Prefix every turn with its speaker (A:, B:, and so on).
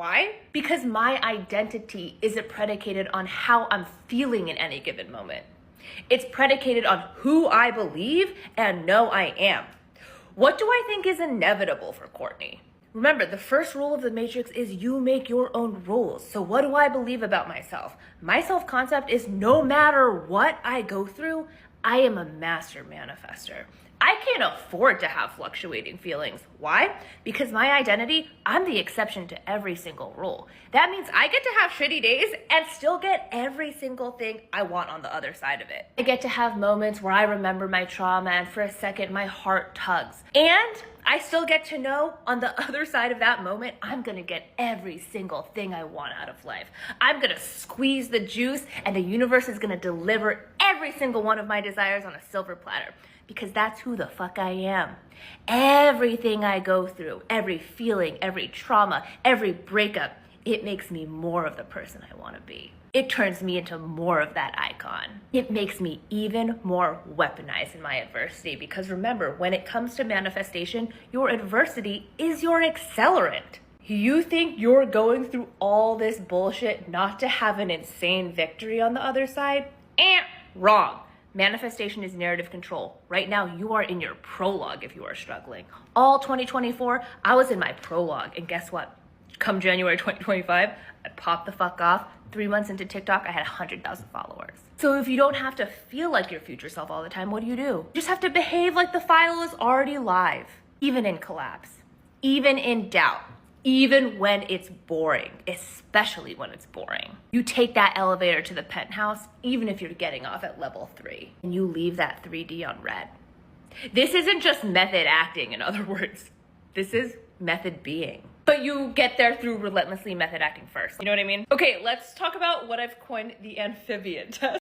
A: Why? Because my identity isn't predicated on how I'm feeling in any given moment. It's predicated on who I believe and know I am. What do I think is inevitable for Courtney? Remember, the first rule of the Matrix is you make your own rules. So what do I believe about myself? My self-concept is no matter what I go through, I am a master manifester. I can't afford to have fluctuating feelings. Why? Because my identity, I'm the exception to every single rule. That means I get to have shitty days and still get every single thing I want on the other side of it. I get to have moments where I remember my trauma and for a second my heart tugs. And I still get to know on the other side of that moment, I'm gonna get every single thing I want out of life. I'm gonna squeeze the juice and the universe is gonna deliver every single one of my desires on a silver platter. Because that's who the fuck I am. Everything I go through, every feeling, every trauma, every breakup, it makes me more of the person I want to be. It turns me into more of that icon. It makes me even more weaponized in my adversity because remember, when it comes to manifestation, your adversity is your accelerant. You think you're going through all this bullshit not to have an insane victory on the other side? Wrong. Manifestation is narrative control. Right now, you are in your prologue if you are struggling. All 2024, I was in my prologue. And guess what? Come January 2025, I popped the fuck off. 3 months into TikTok, I had 100,000 followers. So if you don't have to feel like your future self all the time, what do? You just have to behave like the file is already live. Even in collapse, even in doubt, even when it's boring, especially when it's boring. You take that elevator to the penthouse, even if you're getting off at level 3, and you leave that 3D on red. This isn't just method acting, in other words. This is method being. But you get there through relentlessly method acting first. You know what I mean? Okay, let's talk about what I've coined the amphibian test.